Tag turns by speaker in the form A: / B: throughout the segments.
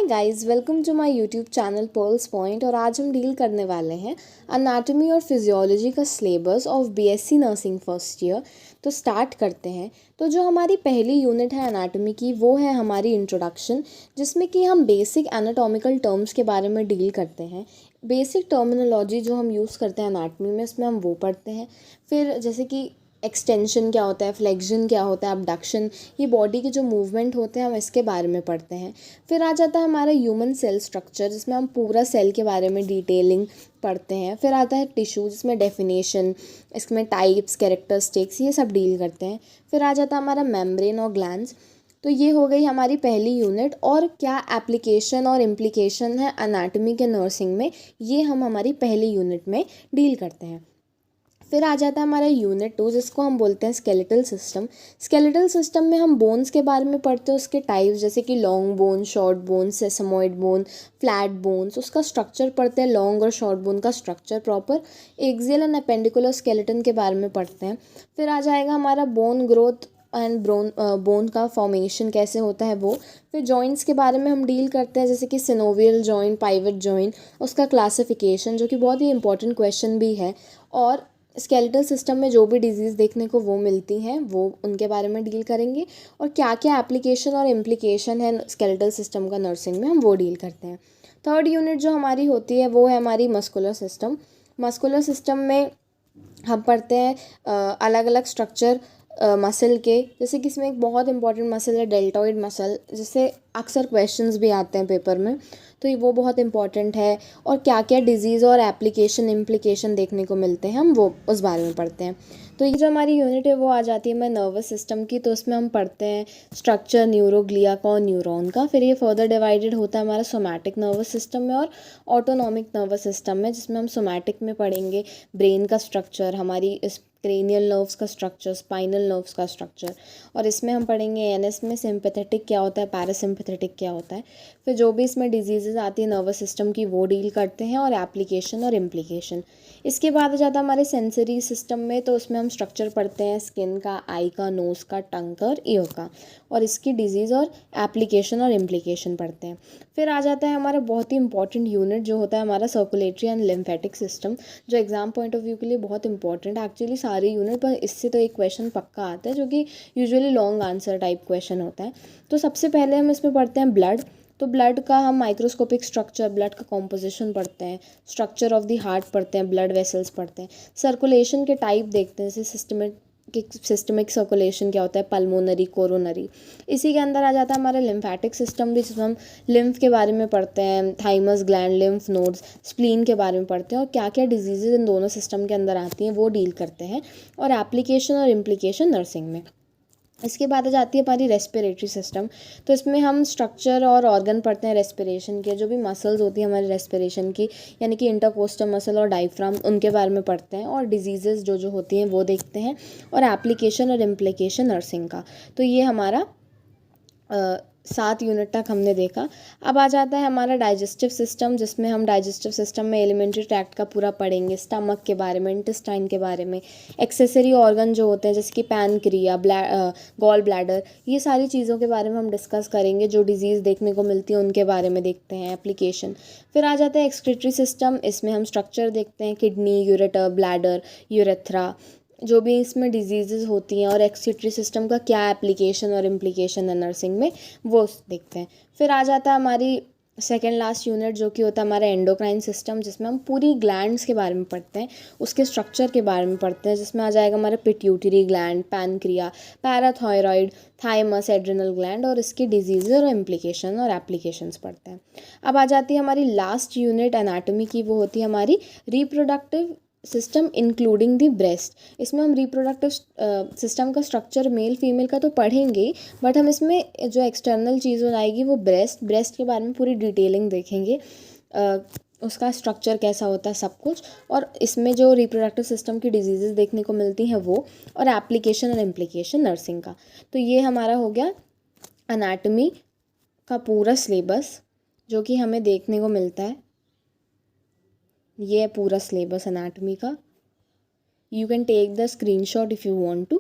A: Guys, welcome to my YouTube channel pearls point. और आज हम डील करने वाले हैं अनाटॉमी और फिजियोलॉजी का syllabus of BSc nursing first year. तो स्टार्ट करते हैं। तो जो हमारी पहली यूनिट है अनाटॉमी की, वो है हमारी इंट्रोडक्शन, जिसमें कि हम बेसिक एनाटॉमिकल टर्म्स के बारे में डील करते हैं। बेसिक टर्मिनोलॉजी जो हम यूज़ करते हैं अनाटॉमी में, इसमें हम वो पढ़ते हैं। फिर जैसे कि एक्सटेंशन क्या होता है, फ्लेक्शन क्या होता है, अबडक्शन, ये बॉडी के जो मूवमेंट होते हैं हम इसके बारे में पढ़ते हैं। फिर आ जाता है हमारा ह्यूमन सेल स्ट्रक्चर, जिसमें हम पूरा सेल के बारे में डिटेलिंग पढ़ते हैं। फिर आता है टिश्यू, जिसमें डेफिनेशन, इसमें टाइप्स, कैरेक्टरिस्टिक्स, ये सब डील करते हैं। फिर आ जाता है हमारा मेम्ब्रेन और ग्लैंड्स। तो ये हो गई हमारी पहली यूनिट। और क्या एप्लीकेशन और इम्प्लीकेशन है अनाटॉमी के नर्सिंग में, ये हम हमारी पहली यूनिट में डील करते हैं। फिर आ जाता है हमारा यूनिट 2, जिसको हम बोलते हैं स्केलेटल सिस्टम। स्केलेटल सिस्टम में हम बोन्स के बारे में पढ़ते हैं, उसके टाइप्स, जैसे कि long bone, short bone, sesamoid bone, flat bones, उसका स्ट्रक्चर पढ़ते हैं, लॉन्ग और शॉर्ट बोन का structure proper. Axial and appendicular skeleton के बारे में पढ़ते हैं। फिर आ जाएगा हमारा बोन ग्रोथ एंड बोन का फॉर्मेशन कैसे होता है वो। फिर जॉइंट्स के बारे में हम डील करते हैं, जैसे कि सिनोवियल जॉइंट, पाइवट जॉइंट, उसका क्लासिफिकेशन, जो कि बहुत ही इंपॉर्टेंट क्वेश्चन भी है। और स्केलेटल सिस्टम में जो भी डिजीज़ देखने को वो मिलती हैं, वो उनके बारे में डील करेंगे। और क्या क्या एप्लीकेशन और इम्प्लीकेशन है स्केलेटल सिस्टम का नर्सिंग में, हम वो डील करते हैं। थर्ड यूनिट जो हमारी होती है वो है हमारी मस्कुलर सिस्टम। मस्कुलर सिस्टम में हम पढ़ते हैं अलग अलग स्ट्रक्चर मसल के, जैसे कि इसमें एक बहुत इंपॉर्टेंट मसल है डेल्टॉइड मसल, जिससे अक्सर क्वेश्चंस भी आते हैं पेपर में, तो ये वो बहुत इंपॉर्टेंट है। और क्या क्या डिजीज़ और एप्लीकेशन इम्प्लीकेशन देखने को मिलते हैं, हम वो उस बारे में पढ़ते हैं। तो ये जो हमारी यूनिट है वो आ जाती है हमारे नर्वस सिस्टम की। तो उसमें हम पढ़ते हैं स्ट्रक्चर न्यूरोग्लिया का और न्यूरॉन का। फिर ये फर्दर डिवाइडेड होता है हमारा सोमैटिक नर्वस सिस्टम में और ऑटोनॉमिक नर्वस सिस्टम में, जिसमें हम सोमैटिक में पढ़ेंगे ब्रेन का स्ट्रक्चर, हमारी इस क्रेनियल नर्व्स का स्ट्रक्चर, स्पाइनल नर्व्स का स्ट्रक्चर। और इसमें हम पढ़ेंगे एनएस में सिंपैथेटिक क्या होता है, पैरासिम्पैथेटिक क्या होता है। फिर जो भी इसमें डिजीज़ेज आती है नर्वस सिस्टम की, वो डील करते हैं, और एप्लीकेशन और इम्प्लीकेशन। इसके बाद आ जाता है हमारे सेंसरी सिस्टम में। तो उसमें हम स्ट्रक्चर पढ़ते हैं स्किन का, आई का, नोज़ का, टंग का और ईयर का, और इसकी डिजीज़ और एप्लीकेशन और इम्प्लीकेशन पढ़ते हैं। फिर आ जाता है हमारा बहुत ही इंपॉर्टेंट यूनिट, जो होता है हमारा सर्कुलेटरी एंड लिम्फेटिक सिस्टम, जो एग्जाम पॉइंट ऑफ व्यू के लिए बहुत इंपॉर्टेंट है एक्चुअली सारी यूनिट, पर इससे तो एक क्वेश्चन पक्का आता है, जो कि usually long answer type question होता है। तो सबसे पहले हम इसमें पढ़ते हैं ब्लड। तो ब्लड का हम माइक्रोस्कोपिक स्ट्रक्चर, ब्लड का कॉम्पोजिशन पढ़ते हैं, स्ट्रक्चर ऑफ द हार्ट पढ़ते हैं, ब्लड वेसल्स पढ़ते हैं, सर्कुलेशन के टाइप देखते हैं, जैसे सिस्टमिक सर्कुलेशन क्या होता है, पल्मोनरी, कोरोनरी। इसी के अंदर आ जाता है हमारा लिम्फेटिक सिस्टम भी, जिसमें हम लिम्फ के बारे में पढ़ते हैं, thymus gland, lymph nodes, spleen के बारे में पढ़ते हैं, और क्या क्या डिजीजेज इन दोनों सिस्टम के अंदर आती हैं वो डील करते हैं, और एप्लीकेशन और इम्प्लीकेशन नर्सिंग में। इसके बाद आ जाती है हमारी रेस्पिरेटरी सिस्टम। तो इसमें हम स्ट्रक्चर और ऑर्गन पढ़ते हैं रेस्पिरेशन के, जो भी मसल्स होती हैं हमारे रेस्पिरेशन की, यानी कि इंटरकोस्टल मसल और डायफ्राम, उनके बारे में पढ़ते हैं, और डिजीज़ेज़ जो जो होती हैं वो देखते हैं, और एप्लीकेशन और इम्प्लीकेशन नर्सिंग का। तो ये हमारा 7 यूनिट तक हमने देखा। अब आ जाता है हमारा डाइजेस्टिव सिस्टम, जिसमें हम डाइजेस्टिव सिस्टम में एलिमेंट्री ट्रैक्ट का पूरा पढ़ेंगे, स्टमक के बारे में, इंटेस्टाइन के बारे में, एक्सेसरी ऑर्गन जो होते हैं जैसे कि पैनक्रिया, गॉल ब्लैडर, ये सारी चीज़ों के बारे में हम डिस्कस करेंगे। जो डिजीज़ देखने को मिलती है उनके बारे में देखते हैं, एप्लीकेशन। फिर आ जाता है एक्सक्रीटरी सिस्टम। इसमें हम स्ट्रक्चर देखते हैं, किडनी, यूरेटर, ब्लैडर, यूरेथ्रा, जो भी इसमें डिजीज़ेज़ होती हैं, और एक्सक्रीटरी सिस्टम का क्या एप्लीकेशन और इम्प्लीकेशन है नर्सिंग में, वो देखते हैं। फिर आ जाता है हमारी सेकेंड लास्ट यूनिट, जो कि होता है हमारा एंडोक्राइन सिस्टम, जिसमें हम पूरी ग्लैंड्स के बारे में पढ़ते हैं, उसके स्ट्रक्चर के बारे में पढ़ते हैं, जिसमें आ जाएगा हमारा pituitary gland, pancreas, parathyroid, thymus, adrenal gland, और इसकी डिजीज़ और इम्प्लीकेशन और एप्लीकेशंस पढ़ते हैं। अब आ जाती है हमारी लास्ट यूनिट एनाटॉमी की, वो होती है हमारी reproductive system including the breast. इसमें हम रिप्रोडक्टिव सिस्टम का स्ट्रक्चर मेल फीमेल का तो पढ़ेंगे ही, बट हम इसमें जो एक्सटर्नल चीज़ हो जाएगी वो ब्रेस्ट के बारे में पूरी डिटेलिंग देखेंगे, उसका स्ट्रक्चर कैसा होता है, सब कुछ। और इसमें जो रिप्रोडक्टिव सिस्टम की डिजीज़ेस देखने को मिलती हैं वो, और एप्लीकेशन और इम्प्लीकेशन नर्सिंग का। तो ये हमारा हो गया अनाटमी का पूरा सिलेबस, जो कि हमें देखने को मिलता है। ये है पूरा सिलेबस अनाटमी का। You can take the screenshot if you want to.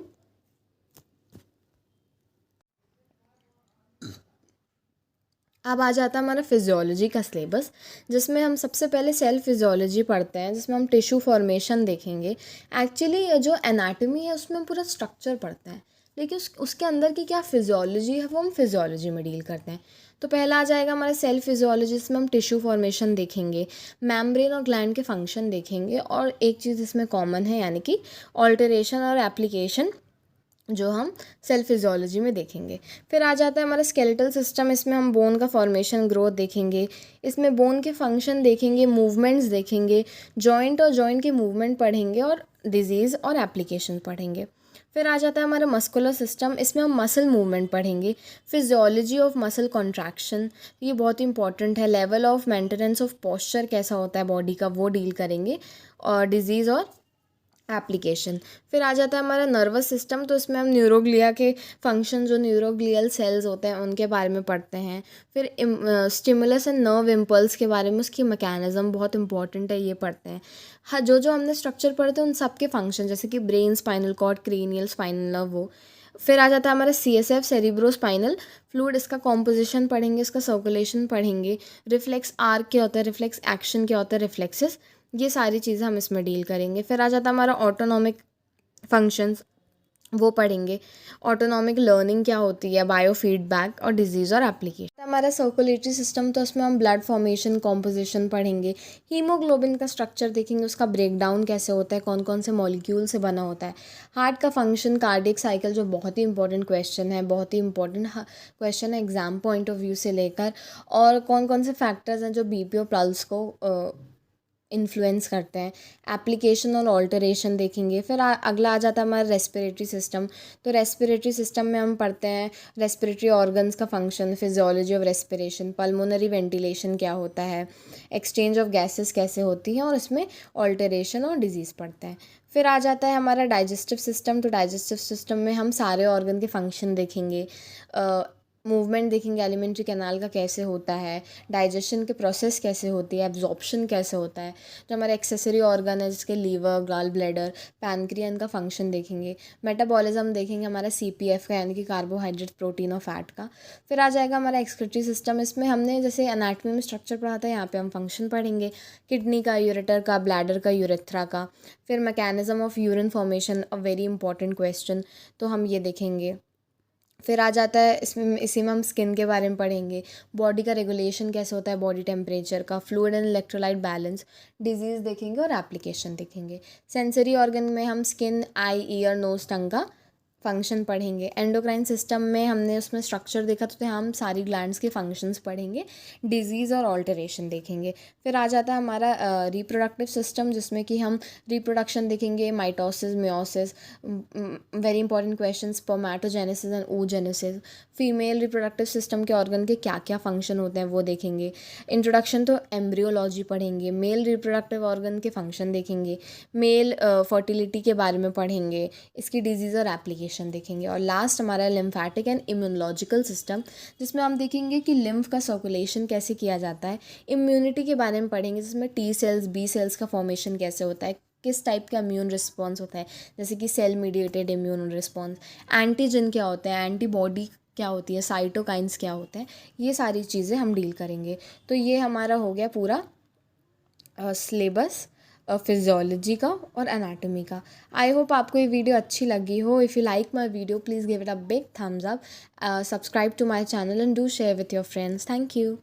A: अब आ जाता है हमारा फिजियोलॉजी का सिलेबस, जिसमें हम सबसे पहले सेल फिजियोलॉजी पढ़ते हैं, जिसमें हम टिश्यू फॉर्मेशन देखेंगे। एक्चुअली जो एनाटॉमी है उसमें हम पूरा स्ट्रक्चर पढ़ते हैं, लेकिन उसके अंदर की क्या फिजियोलॉजी है वो हम फिजियोलॉजी में डील करते हैं। तो पहला आ जाएगा हमारा सेल फिजियोलॉजी, जिसमें हम टिश्यू फॉर्मेशन देखेंगे, मेम्ब्रेन और ग्लैंड के फंक्शन देखेंगे, और एक चीज़ इसमें कॉमन है यानी कि ऑल्टरेशन और एप्लीकेशन जो हम सेल फिजियोलॉजी में देखेंगे। फिर आ जाता है हमारा स्केलेटल सिस्टम, इसमें हम बोन का फॉर्मेशन ग्रोथ देखेंगे, इसमें बोन के फंक्शन देखेंगे, मूवमेंट्स देखेंगे, जॉइंट और जॉइंट के मूवमेंट पढ़ेंगे, और डिजीज़ और एप्लीकेशन पढ़ेंगे। फिर आ जाता है हमारा मस्कुलर सिस्टम, इसमें हम मसल मूवमेंट पढ़ेंगे, फिजियोलॉजी ऑफ मसल कॉन्ट्रैक्शन, ये बहुत इंपॉर्टेंट है, level of maintenance of posture कैसा होता है बॉडी का वो डील करेंगे, और डिजीज़ और एप्लीकेशन। फिर आ जाता है हमारा नर्वस सिस्टम, तो इसमें हम न्यूरोग्लिया के फंक्शन, जो न्यूरोग्लियल सेल्स होते हैं उनके बारे में पढ़ते हैं। फिर स्टिमुलस एंड नर्व इम्पल्स के बारे में, उसकी मैकेनिज्म बहुत इंपॉर्टेंट है, ये पढ़ते हैं। हाँ, जो जो हमने स्ट्रक्चर पढ़े थे उन सब के फंक्शन, जैसे कि brain, spinal cord, cranial, spinal nerve, वो। फिर आ जाता है हमारा CSF, सेरिब्रो स्पाइनल फ्लूइड, इसका कॉम्पोजिशन पढ़ेंगे, इसका सर्कुलेशन पढ़ेंगे, रिफ्लेक्स आर्क क्या होता है, रिफ्लेक्स एक्शन क्या होता है, रिफ्लेक्सेस, ये सारी चीज़ें हम इसमें डील करेंगे। फिर आ जाता है हमारा ऑटोनॉमिक फंक्शंस, वो पढ़ेंगे, ऑटोनॉमिक लर्निंग क्या होती है, बायो फीडबैक, और डिजीज़ और एप्लीकेशन। हमारा सर्कुलेटरी सिस्टम, तो उसमें हम ब्लड फॉर्मेशन, कॉम्पोजिशन पढ़ेंगे, हीमोग्लोबिन का स्ट्रक्चर देखेंगे, उसका ब्रेकडाउन कैसे होता है, कौन कौन से मॉलिक्यूल से बना होता है, हार्ट का फंक्शन, कार्डियक साइकिल, जो बहुत ही इंपॉर्टेंट क्वेश्चन है, बहुत ही इंपॉर्टेंट क्वेश्चन है एग्जाम पॉइंट ऑफ व्यू से लेकर, और कौन कौन से फैक्टर्स हैं जो BP और पल्स को इन्फ्लुएंस करते हैं, एप्लीकेशन और ऑल्टरेशन देखेंगे। फिर अगला आ जाता है हमारा रेस्पिरेटरी सिस्टम, तो रेस्पिरेटरी सिस्टम में हम पढ़ते हैं रेस्पिरेटरी ऑर्गन्स का function, physiology of respiration, pulmonary ventilation क्या होता है, एक्सचेंज ऑफ गैसेस कैसे होती हैं, और इसमें ऑल्टरेशन और डिजीज़ पढ़ते हैं। फिर आ जाता है हमारा डाइजेस्टिव सिस्टम, तो डाइजेस्टिव सिस्टम में हम सारे ऑर्गन के फंक्शन देखेंगे, मूवमेंट देखेंगे, एलिमेंट्री कैनाल का कैसे होता है, डाइजेशन के प्रोसेस कैसे होती है, एब्जॉर्प्शन कैसे होता है, जो हमारे एक्सेसरी ऑर्गन है जिसके लीवर, गॉल ब्लैडर, पैनक्रियन का फंक्शन देखेंगे, मेटाबॉलिज्म देखेंगे हमारा CPF का यानी कि कार्बोहाइड्रेट, प्रोटीन और फैट का। फिर आ जाएगा हमारा एक्सक्रीटरी सिस्टम, इसमें हमने जैसे एनाटॉमी में स्ट्रक्चर पढ़ा था, यहाँ पे हम फंक्शन पढ़ेंगे, किडनी का, यूरेटर का, ब्लैडर का, यूरेथ्रा का। फिर mechanism of urine formation, a very important question, तो हम ये देखेंगे। फिर आ जाता है इसी में हम स्किन के बारे में पढ़ेंगे, बॉडी का रेगुलेशन कैसे होता है, बॉडी टेम्परेचर का, fluid and electrolyte balance, disease देखेंगे और एप्लीकेशन देखेंगे। सेंसरी ऑर्गन में हम स्किन, आई, ईयर, नोज, टंग का फंक्शन पढ़ेंगे। एंडोक्राइन सिस्टम में हमने उसमें स्ट्रक्चर देखा, तो हम सारी ग्लैंड्स के फंक्शंस पढ़ेंगे, डिजीज़ और ऑल्टरेशन देखेंगे। फिर आ जाता है हमारा रिप्रोडक्टिव सिस्टम, जिसमें कि हम रिप्रोडक्शन देखेंगे, mitosis, meiosis, very important question, spermatogenesis and oogenesis, female reproductive system के ऑर्गन के क्या क्या फंक्शन होते हैं वो देखेंगे। इंट्रोडक्शन तो एम्ब्रियोलॉजी पढ़ेंगे, मेल रिप्रोडक्टिव ऑर्गन के फंक्शन देखेंगे, मेल फर्टिलिटी के बारे में पढ़ेंगे, इसकी डिजीज़ और एप्लीकेशन देखेंगे। और लास्ट हमारा लिम्फेटिक एंड इम्यूनोलॉजिकल सिस्टम, जिसमें हम देखेंगे कि लिम्फ का सर्कुलेशन कैसे किया जाता है, इम्यूनिटी के बारे में पढ़ेंगे, जिसमें T सेल्स, B सेल्स का फॉर्मेशन कैसे होता है, किस टाइप का इम्यून रिस्पॉन्स होता है, जैसे कि cell mediated immune response, antigen क्या होता है, एंटीबॉडी क्या होती है, साइटोकाइंस क्या होते हैं, ये सारी चीज़ें हम डील करेंगे। तो ये हमारा हो गया पूरा सिलेबस फिजियोलॉजी का और एनाटॉमी का। आई होप आपको ये वीडियो अच्छी लगी हो। If you like my video please give it a big thumbs up, subscribe to my channel and do share with your friends. Thank you.